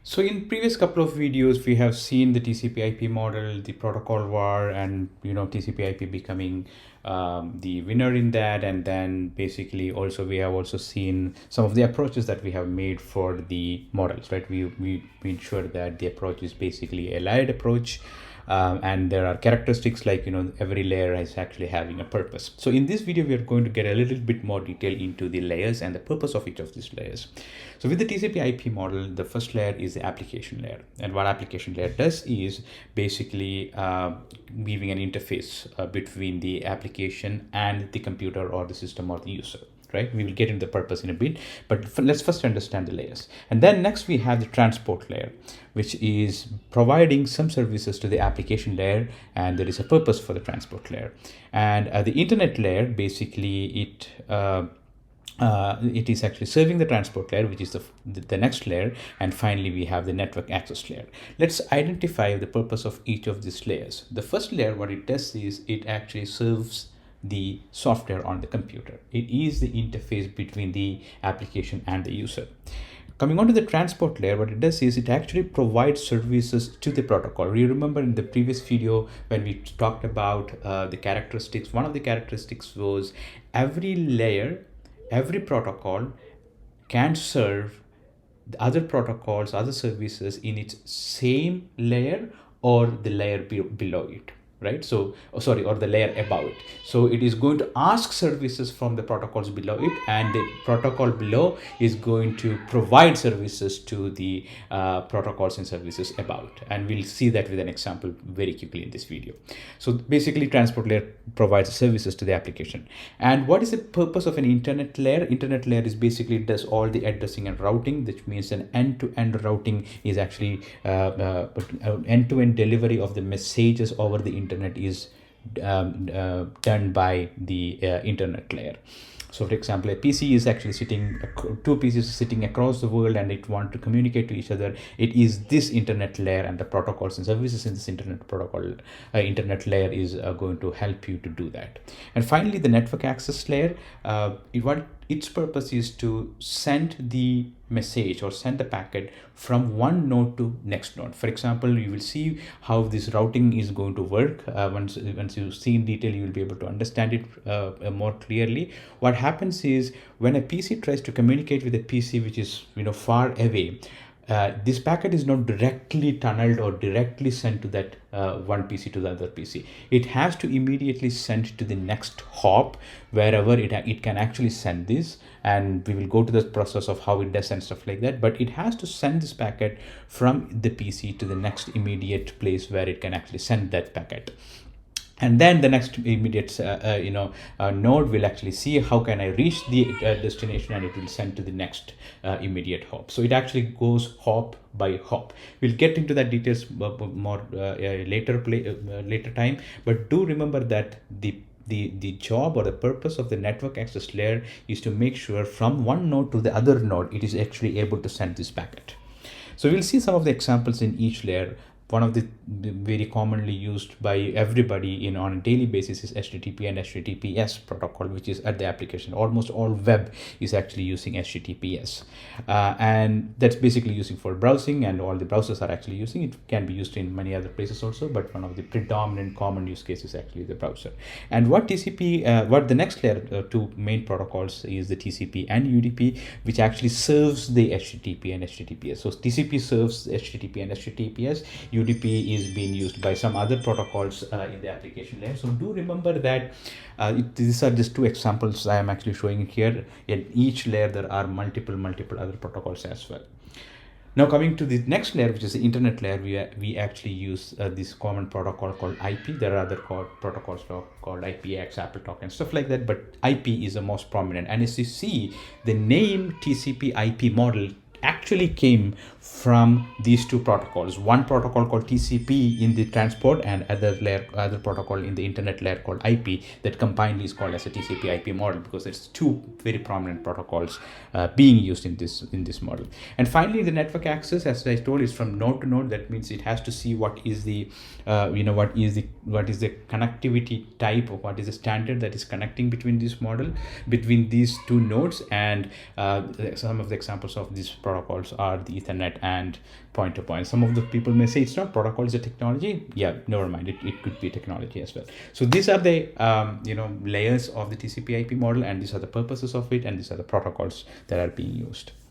So in previous couple of videos, we have seen the TCP/IP model, the protocol war, and TCP/IP becoming the winner in that. And then basically also we have also seen some of the approaches that we have made for the models, right? We ensure that the approach is basically a layered approach. And there are characteristics like every layer is actually having a purpose. So in this video we are going to get a little bit more detail into the layers and the purpose of each of these layers. So with the TCP/IP model, the first layer is the application layer, and what application layer does is basically weaving an interface between the application and the computer or the system or the user. Right, we will get into the purpose in a bit, but let's first understand the layers. And then next we have the transport layer, which is providing some services to the application layer, and there is a purpose for the transport layer. And the internet layer, basically it is actually serving the transport layer, which is the next layer. And finally we have the network access layer. Let's identify the purpose of each of these layers. The first layer, what it does is it actually serves the software on the computer. It is the interface between the application and the user. Coming on to the transport layer, what it does is it actually provides services to the protocol. You remember in the previous video when we talked about the characteristics, one of the characteristics was every layer, every protocol can serve the other protocols, other services in its same layer or the layer below it. Right, so or the layer above it. So it is going to ask services from the protocols below it, and the protocol below is going to provide services to the protocols and services above it. And we'll see that with an example very quickly in this video. So basically transport layer provides services to the application. And what is the purpose of an internet layer? Internet layer is basically does all the addressing and routing, which means an end-to-end routing is actually end-to-end delivery of the messages over the internet is done by the internet layer. So for example, a PC is actually two PCs sitting across the world, and it want to communicate to each other. It is this internet layer and the protocols and services in this internet layer is going to help you to do that. And finally, the network access layer, its purpose is to send the message or send the packet from one node to next node. For example, you will see how this routing is going to work. Once you see in detail, you will be able to understand it more clearly. What happens is when a PC tries to communicate with a PC which is far away, this packet is not directly tunneled or directly sent to that one PC to the other PC. It has to immediately send to the next hop wherever it can actually send this, and we will go to the process of how it does and stuff like that. But it has to send this packet from the PC to the next immediate place where it can actually send that packet. And then the next immediate node will actually see how can I reach the destination, and it will send to the next immediate hop. So it actually goes hop by hop. We'll get into that details more later time, but do remember that the job or the purpose of the network access layer is to make sure from one node to the other node it is actually able to send this packet. So we'll see some of the examples in each layer. One of the very commonly used by everybody on a daily basis is HTTP and HTTPS protocol, which is at the application. Almost all web is actually using HTTPS, and that's basically using for browsing, and all the browsers are actually using it. Can be used in many other places also, but one of the predominant common use cases is actually the browser. And what the next layer, two main protocols is the TCP and UDP, which actually serves the HTTP and HTTPS. So TCP serves HTTP and HTTPS. UDP is being used by some other protocols in the application layer. So do remember that these are just two examples I am actually showing here. In each layer there are multiple other protocols as well. Now coming to the next layer, which is the internet layer, we actually use this common protocol called IP. There are other protocols called IPX, AppleTalk, and stuff like that, but IP is the most prominent. And as you see, the name TCP/IP model actually came from these two protocols. One protocol called TCP in the transport, and other protocol in the internet layer called IP, that combined is called as a TCP/IP model, because there's two very prominent protocols being used in this model. And finally, the network access, as I told, is from node to node. That means it has to see what is the connectivity type, or what is the standard that is connecting between these two nodes. And some of the examples of this protocol protocols are the Ethernet and point-to-point. Some of the people may say it's not protocol, it's a technology. Yeah, never mind. It could be technology as well. So these are the layers of the TCP/IP model, and these are the purposes of it, and these are the protocols that are being used.